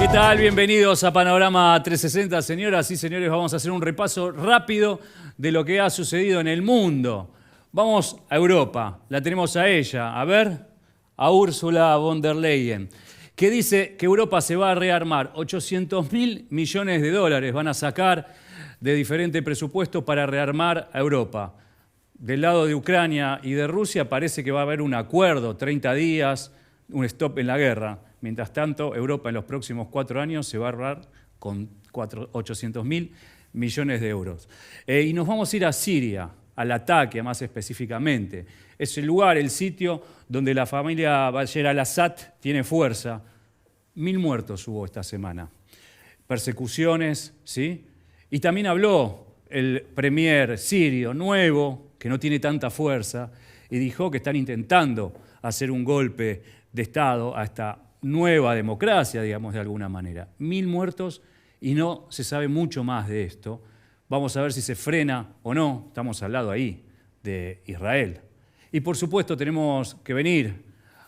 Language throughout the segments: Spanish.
¿Qué tal? Bienvenidos a Panorama 360, señoras y señores. Vamos a hacer un repaso rápido de lo que ha sucedido en el mundo. Vamos a Europa, la tenemos a ella, a ver, a Ursula von der Leyen, que dice que Europa se va a rearmar. 800.000 millones de dólares van a sacar de diferentes presupuestos para rearmar a Europa. Del lado de Ucrania y de Rusia parece que va a haber un acuerdo, 30 días, un stop en la guerra. Mientras tanto, Europa en los próximos 4 años se va a ahorrar con 800.000 millones de euros. Y nos vamos a ir a Siria, al ataque más específicamente. Es el lugar, el sitio donde la familia Bashar al-Assad tiene fuerza. 1000 muertos hubo esta semana. Persecuciones, ¿sí? Y también habló el premier sirio nuevo, que no tiene tanta fuerza, y dijo que están intentando hacer un golpe de Estado a esta nueva democracia, digamos, de alguna manera. 1000 muertos y no se sabe mucho más de esto. Vamos a ver si se frena o no. Estamos al lado ahí de Israel. Y por supuesto tenemos que venir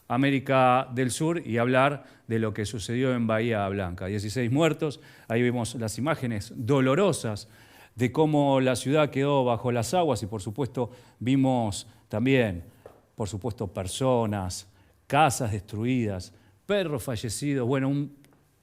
a América del Sur y hablar de lo que sucedió en Bahía Blanca. 16 muertos, ahí vemos las imágenes dolorosas de cómo la ciudad quedó bajo las aguas y por supuesto vimos también, por supuesto, personas, casas destruidas, perros fallecidos, bueno,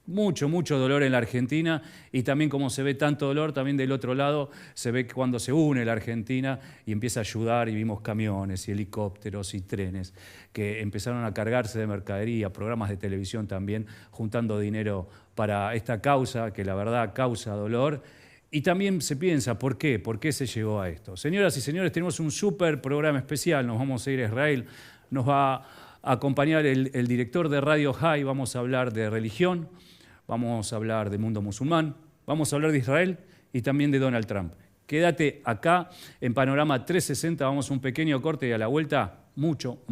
mucho dolor en la Argentina y también como se ve tanto dolor, también del otro lado se ve que cuando se une la Argentina y empieza a ayudar y vimos camiones y helicópteros y trenes que empezaron a cargarse de mercadería, programas de televisión también juntando dinero para esta causa que la verdad causa dolor. Y también se piensa, ¿por qué? ¿Por qué se llegó a esto? Señoras y señores, tenemos un súper programa especial, nos vamos a ir a Israel, nos va a acompañar el director de Radio High, vamos a hablar de religión, vamos a hablar del mundo musulmán, vamos a hablar de Israel y también de Donald Trump. Quédate acá en Panorama 360, vamos a un pequeño corte y a la vuelta mucho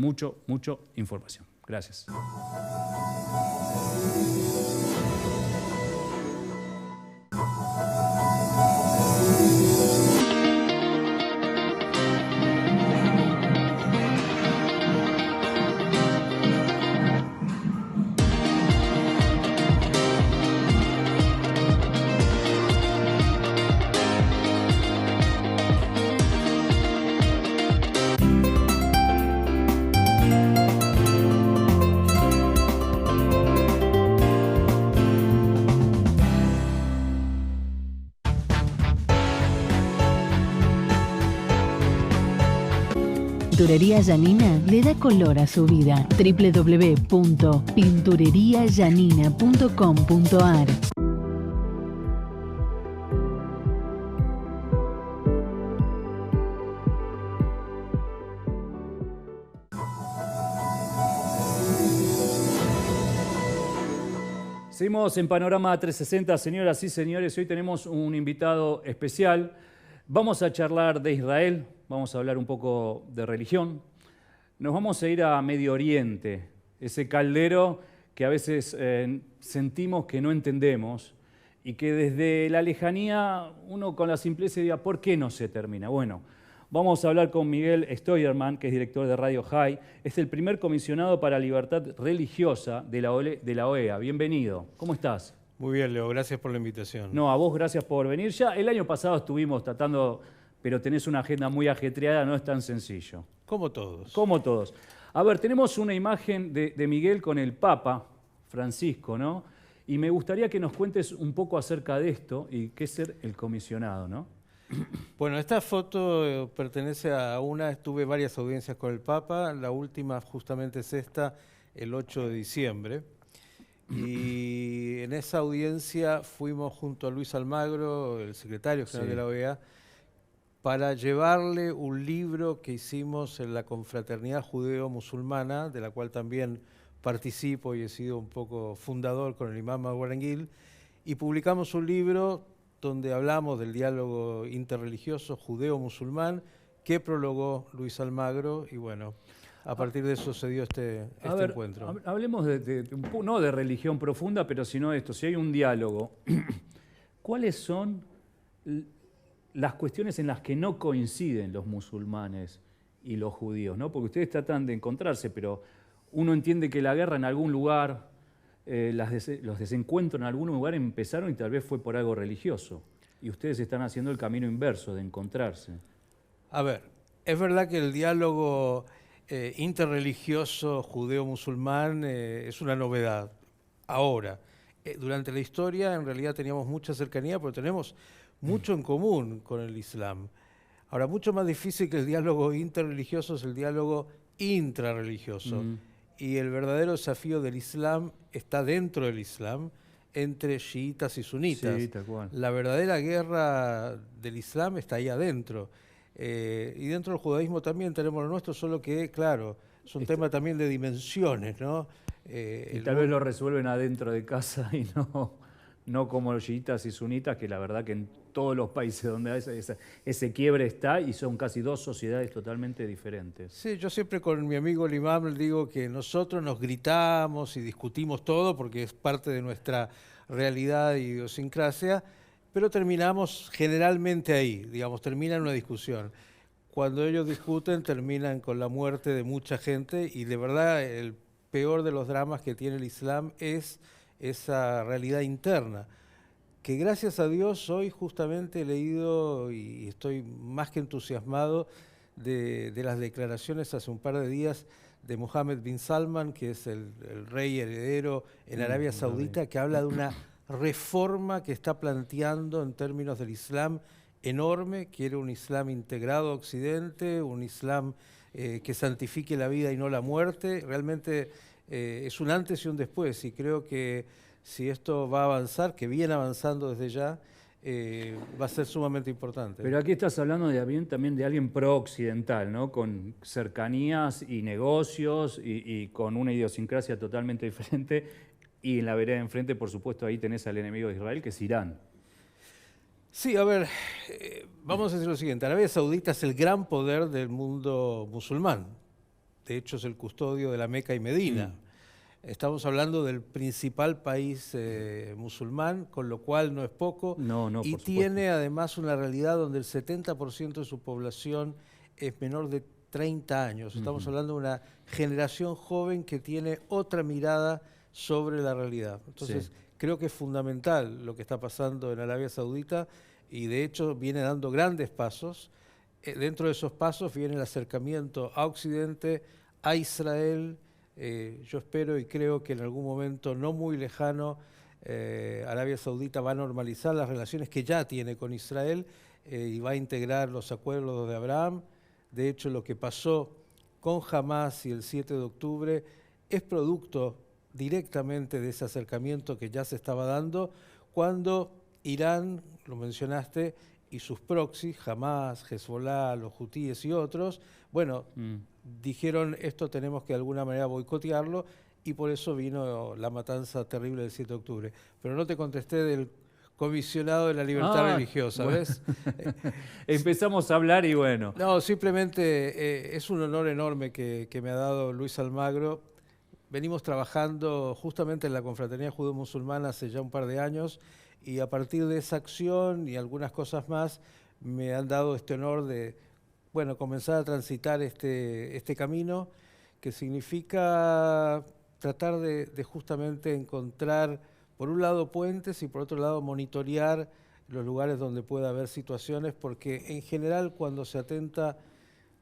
información. Gracias. Pinturería Yanina le da color a su vida. www.pintureriayanina.com.ar. Seguimos en Panorama 360, señoras y señores. Hoy tenemos un invitado especial. Vamos a charlar de Israel, vamos a hablar un poco de religión. Nos vamos a ir a Medio Oriente, ese caldero que a veces sentimos que no entendemos y que desde la lejanía uno con la simpleza diría, ¿por qué no se termina? Bueno, vamos a hablar con Miguel Steuermann, que es director de Radio High. Es el primer comisionado para la libertad religiosa de la OEA. Bienvenido. ¿Cómo estás? Muy bien, Leo. Gracias por la invitación. No, a vos gracias por venir. Ya el año pasado estuvimos tratando, pero tenés una agenda muy ajetreada, no es tan sencillo. Como todos. Como todos. A ver, tenemos una imagen de Miguel con el Papa Francisco, ¿no? Y me gustaría que nos cuentes un poco acerca de esto y qué es ser el comisionado, ¿no? Bueno, esta foto pertenece tuve varias audiencias con el Papa, la última justamente es esta, el 8 de diciembre. Y en esa audiencia fuimos junto a Luis Almagro, el secretario general de la OEA, para llevarle un libro que hicimos en la confraternidad judeo-musulmana, de la cual también participo y he sido un poco fundador con el imam Guaranguil, y publicamos un libro donde hablamos del diálogo interreligioso judeo-musulmán que prologó Luis Almagro y bueno, a partir de eso se dio este encuentro. Hablemos no de religión profunda, pero sino de esto. Si hay un diálogo, ¿cuáles son las cuestiones en las que no coinciden los musulmanes y los judíos, ¿no? Porque ustedes tratan de encontrarse, pero uno entiende que la guerra en algún lugar los desencuentros en algún lugar empezaron y tal vez fue por algo religioso. Y ustedes están haciendo el camino inverso de encontrarse. A ver, es verdad que el diálogo interreligioso judeo-musulmán es una novedad. Ahora, durante la historia en realidad teníamos mucha cercanía, pero tenemos mucho en común con el Islam. Ahora, mucho más difícil que el diálogo interreligioso es el diálogo intrarreligioso. Y el verdadero desafío del Islam está dentro del Islam, entre chiitas y sunitas. Sí, tal cual. La verdadera guerra del Islam está ahí adentro. Y dentro del judaísmo también tenemos lo nuestro, solo que, claro, es un tema también de dimensiones, ¿no? Y tal vez lo resuelven adentro de casa y no como los chiitas y sunitas, que la verdad que en todos los países donde ese quiebre está y son casi dos sociedades totalmente diferentes. Sí, yo siempre con mi amigo el imam le digo que nosotros nos gritamos y discutimos todo porque es parte de nuestra realidad y idiosincrasia, pero terminamos generalmente ahí, digamos, termina en una discusión. Cuando ellos discuten terminan con la muerte de mucha gente y de verdad el peor de los dramas que tiene el Islam es esa realidad interna, que gracias a Dios hoy justamente he leído y estoy más que entusiasmado de las declaraciones hace un par de días de Mohammed bin Salman, que es el rey heredero en Arabia Saudita, que habla de una reforma que está planteando en términos del Islam enorme, quiere un Islam integrado a Occidente, un Islam que santifique la vida y no la muerte. Realmente es un antes y un después, y creo que si esto va a avanzar, que viene avanzando desde ya, va a ser sumamente importante. Pero aquí estás hablando también de alguien pro-occidental, ¿no? Con cercanías y negocios y con una idiosincrasia totalmente diferente. Y en la vereda de enfrente, por supuesto, ahí tenés al enemigo de Israel, que es Irán. Sí, a ver, vamos a decir lo siguiente. Arabia Saudita es el gran poder del mundo musulmán. De hecho, es el custodio de la Meca y Medina. Estamos hablando del principal país musulmán, con lo cual no es poco. No, y por tiene además una realidad donde el 70% de su población es menor de 30 años. Estamos hablando de una generación joven que tiene otra mirada sobre la realidad. Entonces, creo que es fundamental lo que está pasando en Arabia Saudita y de hecho viene dando grandes pasos. Dentro de esos pasos viene el acercamiento a Occidente, a Israel. Yo espero y creo que en algún momento no muy lejano Arabia Saudita va a normalizar las relaciones que ya tiene con Israel y va a integrar los acuerdos de Abraham. De hecho, lo que pasó con Hamás y el 7 de octubre es producto directamente de ese acercamiento que ya se estaba dando cuando Irán, lo mencionaste, y sus proxies, Hamás, Hezbollah, los hutíes y otros, bueno, dijeron esto tenemos que de alguna manera boicotearlo y por eso vino la matanza terrible del 7 de octubre. Pero no te contesté del comisionado de la libertad religiosa, bueno. ¿Ves? Empezamos a hablar y bueno. No, simplemente es un honor enorme que me ha dado Luis Almagro. Venimos trabajando justamente en la Confraternidad Judeo-Musulmana hace ya un par de años y a partir de esa acción y algunas cosas más me han dado este honor de, bueno, comenzar a transitar este camino que significa tratar de justamente encontrar, por un lado, puentes y por otro lado, monitorear los lugares donde pueda haber situaciones, porque en general cuando se atenta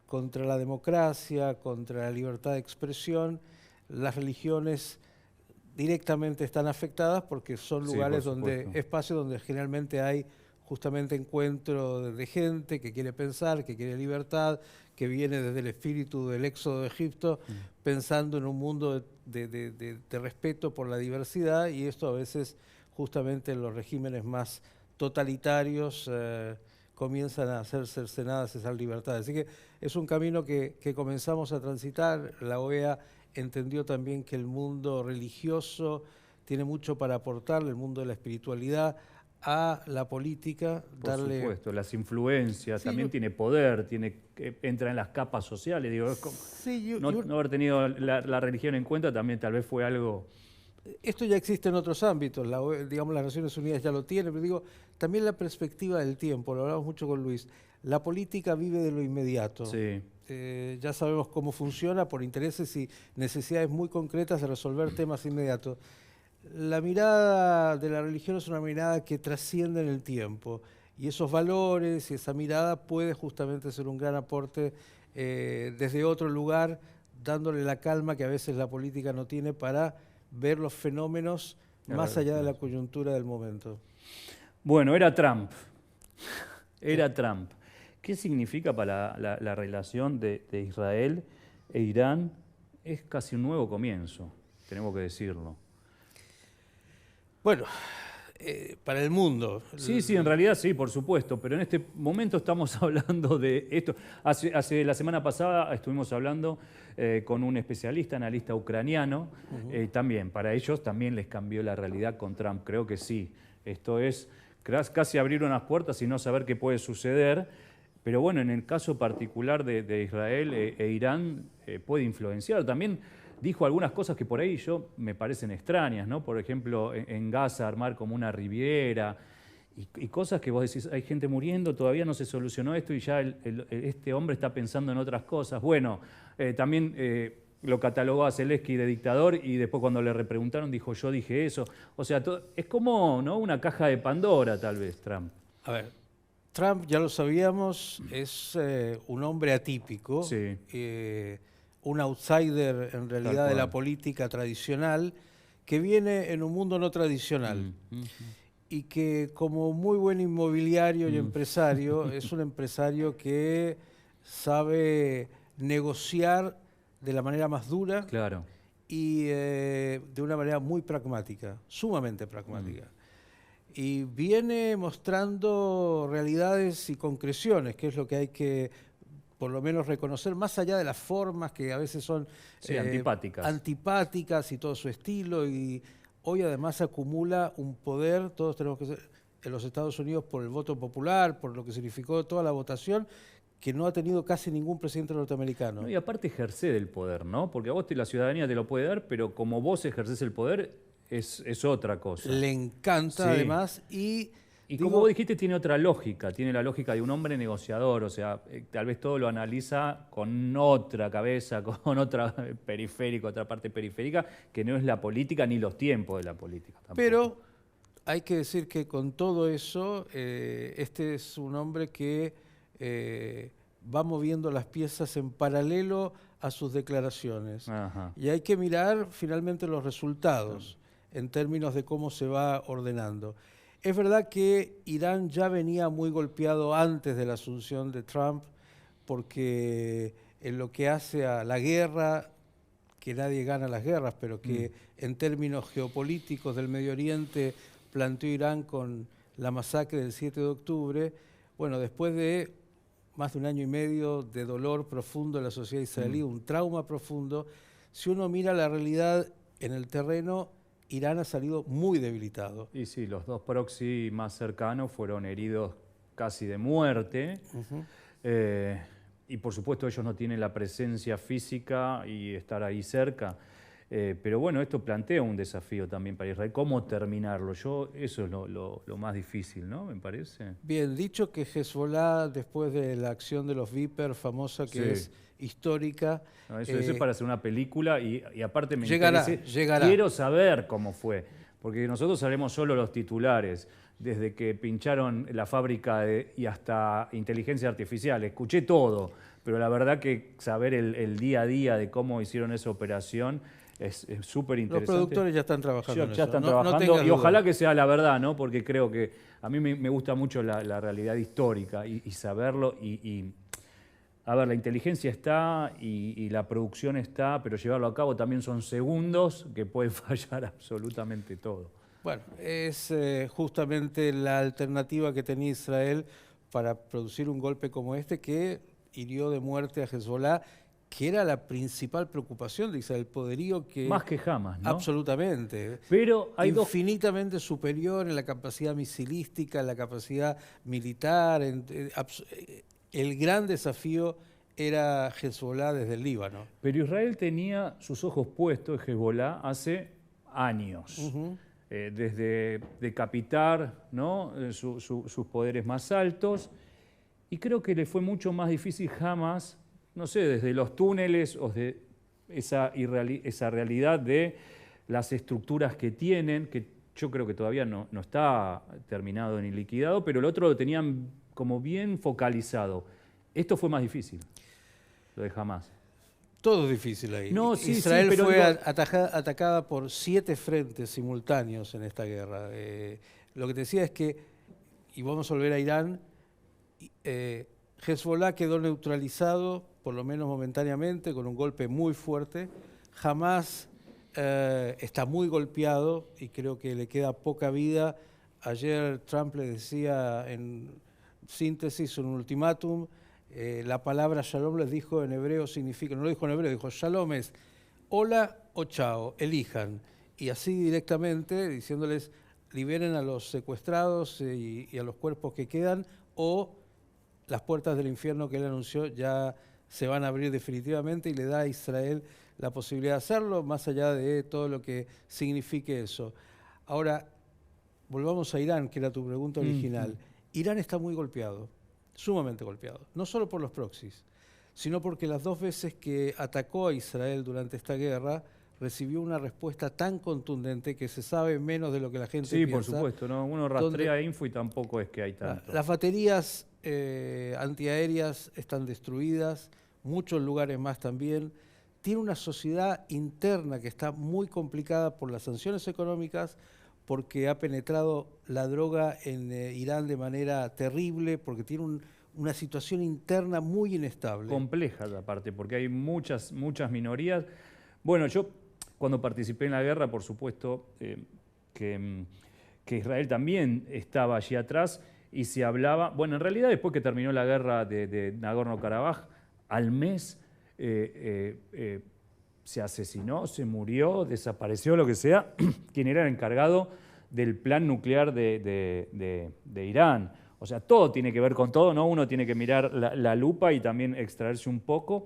contra la democracia, contra la libertad de expresión, las religiones directamente están afectadas porque son lugares espacios donde generalmente hay justamente encuentro de gente que quiere pensar, que quiere libertad, que viene desde el espíritu del éxodo de Egipto, pensando en un mundo de respeto por la diversidad, y esto a veces justamente en los regímenes más totalitarios comienzan a ser cercenadas esas libertades. Así que es un camino que comenzamos a transitar. La OEA entendió también que el mundo religioso tiene mucho para aportarle, el mundo de la espiritualidad, a la política. Por supuesto, las influencias, también tiene poder, entra en las capas sociales. Digo, no haber tenido la religión en cuenta también tal vez fue algo... Esto ya existe en otros ámbitos, digamos las Naciones Unidas ya lo tienen, pero digo, también la perspectiva del tiempo, lo hablamos mucho con Luis, la política vive de lo inmediato. Sí. Ya sabemos cómo funciona por intereses y necesidades muy concretas de resolver temas inmediatos. La mirada de la religión es una mirada que trasciende en el tiempo y esos valores y esa mirada puede justamente ser un gran aporte desde otro lugar, dándole la calma que a veces la política no tiene para ver los fenómenos más allá de la coyuntura del momento. Bueno, era Trump. Era Trump. ¿Qué significa para la relación de Israel e Irán? Es casi un nuevo comienzo, tenemos que decirlo. Bueno, para el mundo. Sí, en realidad sí, por supuesto, pero en este momento estamos hablando de esto. Hace la semana pasada estuvimos hablando con un especialista, analista ucraniano, también, para ellos también les cambió la realidad con Trump, creo que sí. Esto es casi abrir unas puertas y no saber qué puede suceder, pero bueno, en el caso particular de Israel e Irán puede influenciar. También dijo algunas cosas que por ahí me parecen extrañas, ¿no? Por ejemplo, en Gaza armar como una riviera y cosas que vos decís, hay gente muriendo, todavía no se solucionó esto y ya este hombre está pensando en otras cosas. Bueno, también lo catalogó a Zelensky de dictador y después cuando le repreguntaron dijo, yo dije eso. O sea, es como, ¿no?, una caja de Pandora tal vez, Trump. A ver, Trump, ya lo sabíamos, es un hombre atípico. Sí. Un outsider en realidad de la política tradicional, que viene en un mundo no tradicional y que como muy buen inmobiliario y empresario, es un empresario que sabe negociar de la manera más dura y de una manera muy pragmática, sumamente pragmática. Y viene mostrando realidades y concreciones, que es lo que hay que por lo menos reconocer, más allá de las formas que a veces son antipáticas y todo su estilo, y hoy además acumula un poder, todos tenemos que ser en los Estados Unidos por el voto popular, por lo que significó toda la votación, que no ha tenido casi ningún presidente norteamericano. No, y aparte ejercer el poder, ¿no? Porque a vos la ciudadanía te lo puede dar, pero como vos ejercés el poder es otra cosa. Le encanta además y como vos dijiste, tiene otra lógica, tiene la lógica de un hombre negociador, o sea, tal vez todo lo analiza con otra cabeza, con otra periférica, otra parte periférica, que no es la política ni los tiempos de la política tampoco. Pero hay que decir que con todo eso, este es un hombre que va moviendo las piezas en paralelo a sus declaraciones. Y hay que mirar finalmente los resultados en términos de cómo se va ordenando. Es verdad que Irán ya venía muy golpeado antes de la asunción de Trump, porque en lo que hace a la guerra, que nadie gana las guerras, pero que en términos geopolíticos del Medio Oriente planteó Irán con la masacre del 7 de octubre, bueno, después de más de un año y medio de dolor profundo en la sociedad israelí, un trauma profundo, si uno mira la realidad en el terreno, Irán ha salido muy debilitado. Y sí, los dos proxy más cercanos fueron heridos casi de muerte. Y por supuesto ellos no tienen la presencia física y estar ahí cerca. Pero bueno, esto plantea un desafío también para Israel. ¿Cómo terminarlo? Eso es lo más difícil, ¿no? Me parece. Bien, dicho que Hezbollah, después de la acción de los Viper, famosa, que es histórica... No, eso es para hacer una película y aparte me llegará. Quiero saber cómo fue, porque nosotros sabemos solo los titulares, desde que pincharon la fábrica y hasta inteligencia artificial, escuché todo, pero la verdad que saber el día a día de cómo hicieron esa operación es súper interesante. Los productores ya están trabajando en eso. Ya están trabajando y ojalá que sea la verdad, ¿no? Porque creo que a mí me gusta mucho la realidad histórica y saberlo a ver, la inteligencia está y la producción está, pero llevarlo a cabo también son segundos que puede fallar absolutamente todo. Bueno, es justamente la alternativa que tenía Israel para producir un golpe como este que hirió de muerte a Hezbollah, que era la principal preocupación de Israel, el poderío que... Más que jamás, ¿no? Absolutamente. Pero hay infinitamente superior en la capacidad misilística, en la capacidad militar. El gran desafío era Hezbollah desde el Líbano. Pero Israel tenía sus ojos puestos en Hezbollah hace años. Desde decapitar, ¿no?, sus poderes más altos. Y creo que le fue mucho más difícil jamás, no sé, desde los túneles o de esa realidad de las estructuras que tienen, que yo creo que todavía no está terminado ni liquidado, pero el otro lo tenían como bien focalizado. Esto fue más difícil, lo de Hamás. Todo es difícil ahí. No, sí, Israel sí, pero fue digo, atacada por 7 frentes simultáneos en esta guerra. Lo que te decía es que, y vamos a volver a Irán, Hezbollah quedó neutralizado, por lo menos momentáneamente, con un golpe muy fuerte. Hamás está muy golpeado y creo que le queda poca vida. Ayer Trump le decía en síntesis un ultimátum. La palabra shalom les dijo en hebreo, significa, no lo dijo en hebreo, dijo shalom es hola o chao, elijan. Y así directamente diciéndoles liberen a los secuestrados y a los cuerpos que quedan, o las puertas del infierno que él anunció ya se van a abrir definitivamente, y le da a Israel la posibilidad de hacerlo, más allá de todo lo que signifique eso. Ahora, volvamos a Irán, que era tu pregunta original. Irán está muy golpeado, sumamente golpeado, no solo por los proxies, sino porque las 2 veces que atacó a Israel durante esta guerra recibió una respuesta tan contundente que se sabe menos de lo que la gente sí, piensa. por supuesto, ¿no? Uno rastrea info y tampoco es que hay tanto. Las baterías antiaéreas están destruidas, muchos lugares más también. Tiene una sociedad interna que está muy complicada por las sanciones económicas, porque ha penetrado la droga en Irán de manera terrible, porque tiene una situación interna muy inestable. Compleja aparte, porque hay muchas minorías. Bueno, yo cuando participé en la guerra, por supuesto, que Israel también estaba allí atrás y se hablaba, bueno, en realidad después que terminó la guerra de Nagorno-Karabaj, al mes se asesinó, se murió, desapareció, lo que sea, quien era el encargado del plan nuclear de Irán. O sea, todo tiene que ver con todo, ¿no? Uno tiene que mirar la lupa y también extraerse un poco.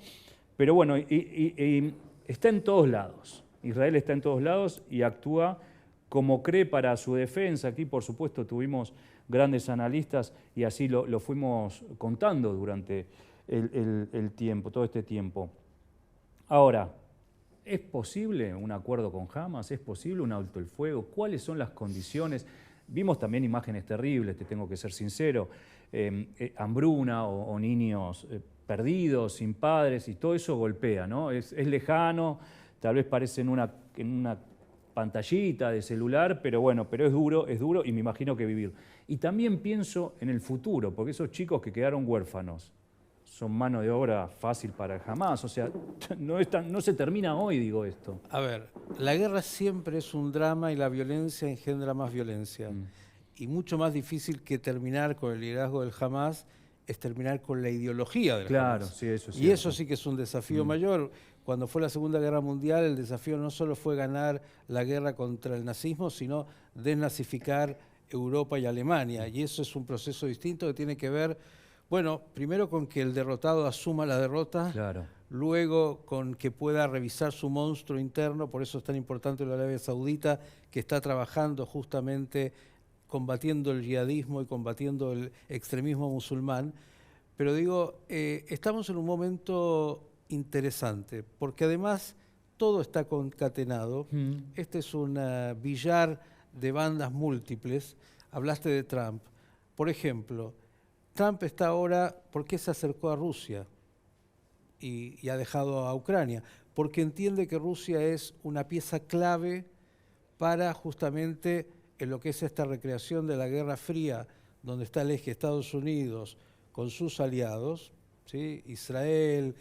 Pero bueno, y está en todos lados. Israel está en todos lados y actúa como cree para su defensa. Aquí, por supuesto, tuvimos grandes analistas y así lo fuimos contando durante el tiempo, todo este tiempo. Ahora, ¿es posible un acuerdo con Hamás? ¿Es posible un alto el fuego? ¿Cuáles son las condiciones? Vimos también imágenes terribles, te tengo que ser sincero, hambruna o niños perdidos, sin padres, y todo eso golpea, ¿no? Es lejano, tal vez parece en una pantallita de celular, pero bueno, pero es duro y me imagino que vivir. Y también pienso en el futuro, porque esos chicos que quedaron huérfanos son mano de obra fácil para Hamás, o sea, no se termina hoy, digo esto. A ver, la guerra siempre es un drama y la violencia engendra más violencia. Y mucho más difícil que terminar con el liderazgo del Hamás es terminar con la ideología del Claro, Hamás. sí, eso es Y cierto. eso sí que es un desafío mayor. Cuando fue la Segunda Guerra Mundial, el desafío no solo fue ganar la guerra contra el nazismo, sino desnazificar Europa y Alemania. Y eso es un proceso distinto que tiene que ver, bueno, primero con que el derrotado asuma la derrota, Claro. luego con que pueda revisar su monstruo interno. Por eso es tan importante la Arabia Saudita, que está trabajando justamente combatiendo el yihadismo y combatiendo el extremismo musulmán. Pero digo, estamos en un momento interesante, porque además todo está concatenado. Este es un billar de bandas múltiples. Hablaste de Trump. Por ejemplo, Trump está ahora, ¿por qué se acercó a Rusia y ha dejado a Ucrania? Porque entiende que Rusia es una pieza clave para justamente en lo que es esta recreación de la Guerra Fría, donde está el eje Estados Unidos con sus aliados, ¿sí? Israel,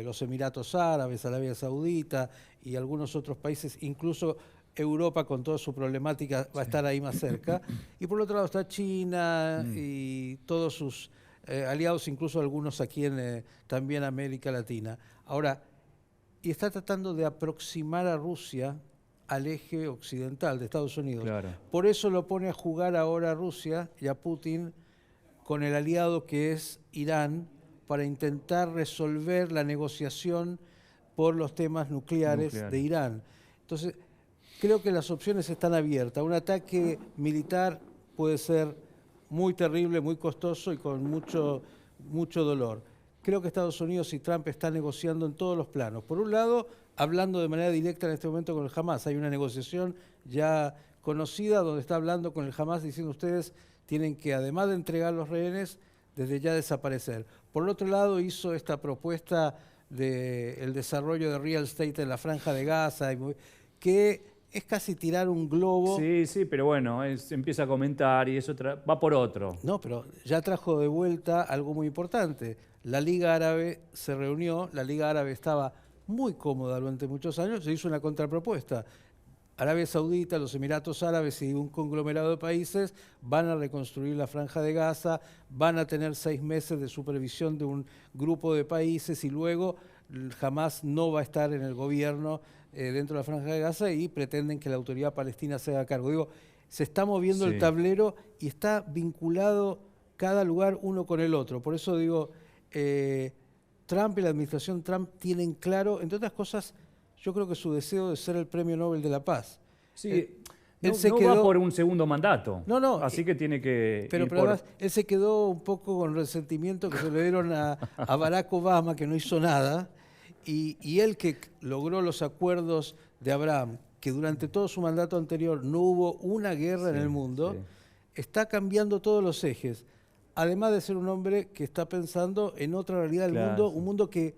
los Emiratos Árabes, Arabia Saudita y algunos otros países, incluso Europa con toda su problemática va a estar ahí más cerca. Y por otro lado está China y todos sus aliados, incluso algunos aquí en también América Latina. Ahora, y está tratando de aproximar a Rusia al eje occidental de Estados Unidos. Claro. Por eso lo pone a jugar ahora a Rusia y a Putin con el aliado que es Irán, para intentar resolver la negociación por los temas nucleares de Irán. Entonces, creo que las opciones están abiertas. Un ataque militar puede ser muy terrible, muy costoso y con mucho dolor. creo que Estados Unidos y Trump están negociando en todos los planos. Por un lado, hablando de manera directa en este momento con el Hamas. Hay una negociación ya conocida donde está hablando con el Hamas diciendo ustedes tienen que, además de entregar los rehenes, desde ya desaparecer. Por el otro lado, hizo esta propuesta del desarrollo de real estate en la Franja de Gaza, que es casi tirar un globo. Sí, sí, pero bueno, empieza a comentar y eso va por otro. No, pero ya trajo de vuelta algo muy importante. La Liga Árabe se reunió, la Liga Árabe estaba muy cómoda durante muchos años, se hizo una contrapropuesta. Arabia Saudita, los Emiratos Árabes y un conglomerado de países van a reconstruir la Franja de Gaza, van a tener 6 meses de supervisión de un grupo de países y luego jamás no va a estar en el gobierno dentro de la Franja de Gaza y pretenden que la autoridad palestina se haga cargo. Digo, se está moviendo el tablero y está vinculado cada lugar uno con el otro. Por eso digo, Trump y la administración Trump tienen claro, entre otras cosas, yo creo que su deseo de ser el Premio Nobel de la Paz. Sí, él no va por un segundo mandato. No. Así que tiene que pero además, él se quedó un poco con resentimiento que se le dieron a Barack Obama, que no hizo nada, y él que logró los acuerdos de Abraham, que durante todo su mandato anterior no hubo una guerra en el mundo, está cambiando todos los ejes. Además de ser un hombre que está pensando en otra realidad del mundo, un mundo que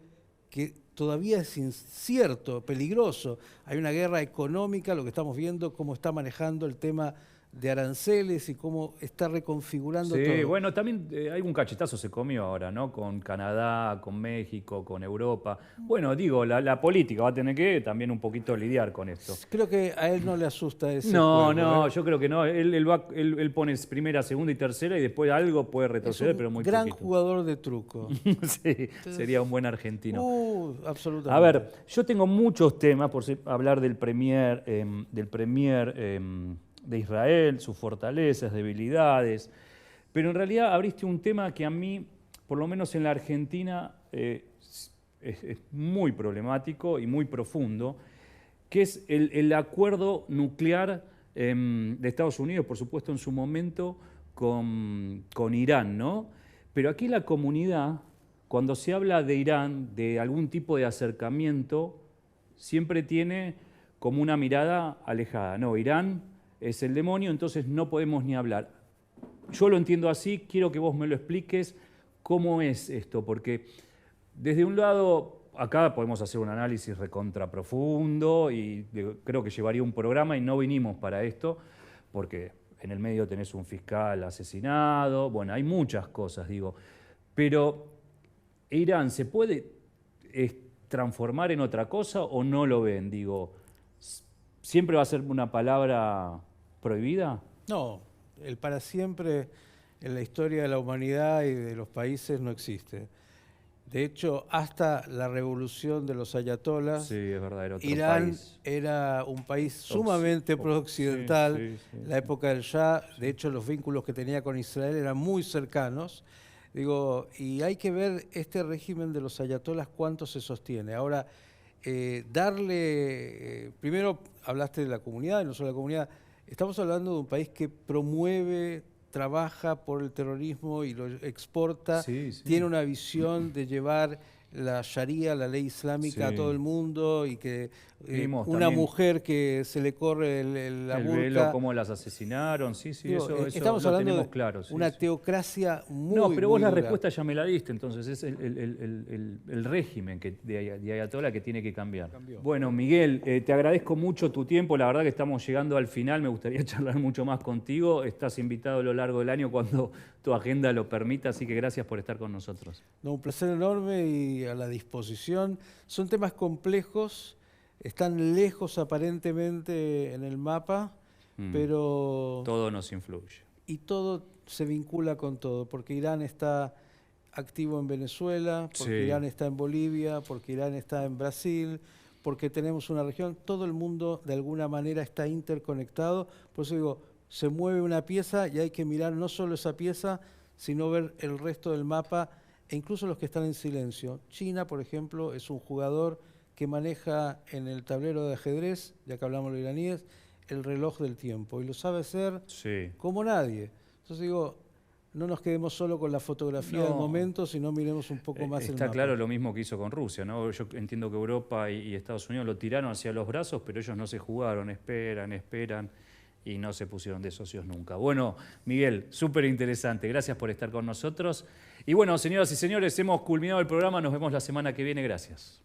todavía es incierto, peligroso. Hay una guerra económica, lo que estamos viendo, cómo está manejando el tema de aranceles y cómo está reconfigurando todo. Sí, bueno, también hay un cachetazo se comió ahora, ¿no? Con Canadá, con México, con Europa. Bueno, digo, la política va a tener que también un poquito lidiar con esto. Creo que a él no le asusta ese juego, yo creo que no. Él pone primera, segunda y tercera y después algo puede retroceder, pero muy gran poquito. Jugador de truco. Sí, entonces, sería un buen argentino. Absolutamente. A ver, yo tengo muchos temas por hablar del premier de Israel, sus fortalezas, debilidades, pero en realidad abriste un tema que a mí, por lo menos en la Argentina, es muy problemático y muy profundo, que es el acuerdo nuclear de Estados Unidos, por supuesto en su momento, con Irán, ¿no? Pero aquí la comunidad, cuando se habla de Irán, de algún tipo de acercamiento, siempre tiene como una mirada alejada. No, Irán es el demonio, entonces no podemos ni hablar. Yo lo entiendo así, quiero que vos me lo expliques cómo es esto, porque desde un lado, acá podemos hacer un análisis recontra profundo y creo que llevaría un programa y no vinimos para esto, porque en el medio tenés un fiscal asesinado, bueno, hay muchas cosas, digo, pero Irán ¿se puede transformar en otra cosa o no lo ven? Digo, ¿siempre va a ser una palabra prohibida? No, el para siempre en la historia de la humanidad y de los países no existe. De hecho, hasta la revolución de los ayatolas, sí, es verdad, era otro Irán país. Era un país sumamente pro-occidental, la época del Shah, de hecho los vínculos que tenía con Israel eran muy cercanos. Digo, y hay que ver este régimen de los ayatolas cuánto se sostiene. Ahora, primero hablaste de la comunidad, y no solo la comunidad, estamos hablando de un país que promueve, trabaja por el terrorismo y lo exporta, tiene una visión de llevar la Sharia, la ley islámica a todo el mundo y que una mujer que se le corre la burka. El velo, cómo las asesinaron, Digo, eso estamos lo hablando tenemos de claro. Una teocracia muy No, pero vos muy la dura. respuesta ya me la diste, entonces es el régimen de Ayatollah que tiene que cambiar. Bueno, Miguel, te agradezco mucho tu tiempo, la verdad que estamos llegando al final, me gustaría charlar mucho más contigo, estás invitado a lo largo del año cuando tu agenda lo permita, así que gracias por estar con nosotros. No, un placer enorme y a la disposición. Son temas complejos, están lejos aparentemente en el mapa, pero... Todo nos influye. Y todo se vincula con todo, porque Irán está activo en Venezuela, porque Irán está en Bolivia, porque Irán está en Brasil, porque tenemos una región, todo el mundo de alguna manera está interconectado. Por eso digo, se mueve una pieza y hay que mirar no solo esa pieza, sino ver el resto del mapa e incluso los que están en silencio. China, por ejemplo, es un jugador que maneja en el tablero de ajedrez, ya que hablamos de los iraníes, el reloj del tiempo y lo sabe hacer como nadie. Entonces digo, no nos quedemos solo con la fotografía del momento, sino miremos un poco más el Está mapa. claro lo mismo que hizo con Rusia, ¿no? Yo entiendo que Europa y Estados Unidos lo tiraron hacia los brazos, pero ellos no se jugaron, esperan y no se pusieron de socios nunca. Bueno, Miguel, súper interesante. Gracias por estar con nosotros. Y bueno, señoras y señores, hemos culminado el programa. Nos vemos la semana que viene. Gracias.